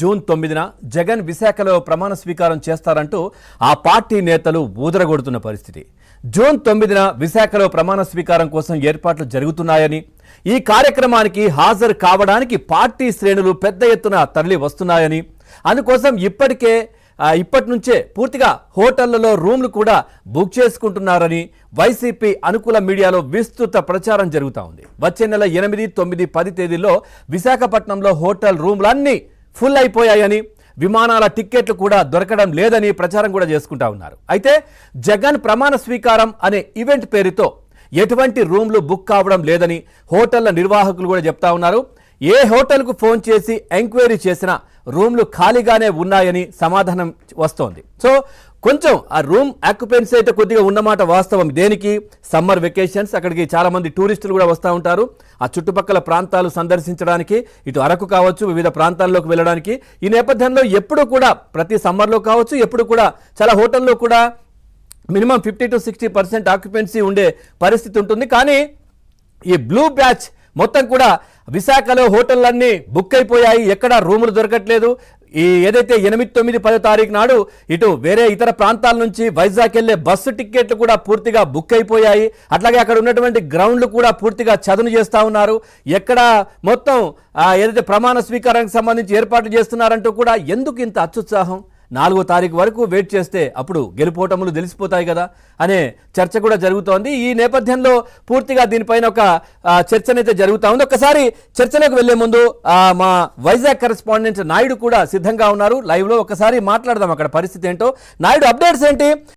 June 9న Jagan విశాఖలో ప్రమాణ స్వీకారం చేస్తారంటూ ఆ పార్టీ నేతలు ఊదరగొడుతున్న పరిస్థితి. జూన్ 9న విశాఖలో ప్రమాణ స్వీకారం కోసం ఏర్పాట్లు జరుగుతున్నాయని, ఈ కార్యక్రమానికి హాజరు కావడానికి పార్టీ శ్రేణులు పెద్ద ఎత్తున తరలి వస్తున్నాయని, అందుకోసం ఇప్పటి నుంచే పూర్తిగా హోటళ్లలో రూమ్లు కూడా బుక్ చేసుకుంటున్నారని వైసీపీ అనుకూల మీడియాలో విస్తృత ప్రచారం జరుగుతూ ఉంది. వచ్చే నెల 8, 9, 10 తేదీల్లో విశాఖపట్నంలో హోటల్ రూమ్లన్నీ ఫుల్ అయిపోయాయని, విమానాల టిక్కెట్లు కూడా దొరకడం లేదని ప్రచారం కూడా చేసుకుంటా ఉన్నారు. అయితే జగన్ ప్రమాణ స్వీకారం అనే ఈవెంట్ పేరుతో ఎటువంటి రూమ్లు బుక్ కావడం లేదని హోటళ్ల నిర్వాహకులు కూడా చెప్తా ఉన్నారు. ఏ హోటల్కు ఫోన్ చేసి ఎంక్వైరీ చేసినా రూమ్లు ఖాళీగానే ఉన్నాయని సమాధానం వస్తోంది. సో కొంచెం ఆ రూమ్ ఆక్యుపెన్సీ అయితే కొద్దిగా ఉన్నమాట వాస్తవం. దేనికి? సమ్మర్ వెకేషన్స్, అక్కడికి చాలా మంది టూరిస్టులు కూడా వస్తూ ఉంటారు. ఆ చుట్టుపక్కల ప్రాంతాలు సందర్శించడానికి, ఇటు అరకు కావచ్చు, వివిధ ప్రాంతాల్లోకి వెళ్ళడానికి. ఈ నేపథ్యంలో ఎప్పుడు కూడా ప్రతి సమ్మర్లో కావచ్చు, ఎప్పుడు కూడా చాలా హోటల్లో కూడా మినిమం 50 to 60% ఆక్యుపెన్సీ ఉండే పరిస్థితి ఉంటుంది. కానీ ఈ బ్లూ బ్యాచ్ మొత్తం కూడా విశాఖలో హోటళ్ళన్నీ బుక్ అయిపోయాయి, ఎక్కడ రూములు దొరకట్లేదు. ఈ ఏదైతే 8, 9, 10 తారీఖు నాడు ఇటు వేరే ఇతర ప్రాంతాల నుంచి వైజాగ్ వెళ్లే బస్సు టిక్కెట్లు కూడా పూర్తిగా బుక్ అయిపోయాయి. అట్లాగే అక్కడ ఉన్నటువంటి గ్రౌండ్లు కూడా పూర్తిగా చదును చేస్తూ ఉన్నారు. ఎక్కడ మొత్తం ఏదైతే ప్రమాణ స్వీకారానికి సంబంధించి ఏర్పాట్లు చేస్తున్నారంటూ కూడా ఎందుకు ఇంత అత్యుత్సాహం? 4వ తారీఖు వరకు వెయిట్ చేస్తే అప్పుడు గెలుపోటములు తెలిసిపోతాయి కదా అనే చర్చ కూడా జరుగుతోంది. ఈ నేపథ్యంలో పూర్తిగా దీనిపైన ఒక చర్చనైతే జరుగుతూ ఉంది. ఒకసారి చర్చలోకి వెళ్లే ముందు మా వైజాగ్ కరెస్పాండెంట్ నాయుడు కూడా సిద్ధంగా ఉన్నారు లైవ్ లో. ఒకసారి మాట్లాడదాం అక్కడ పరిస్థితి ఏంటో. నాయుడు, అప్డేట్స్ ఏంటి?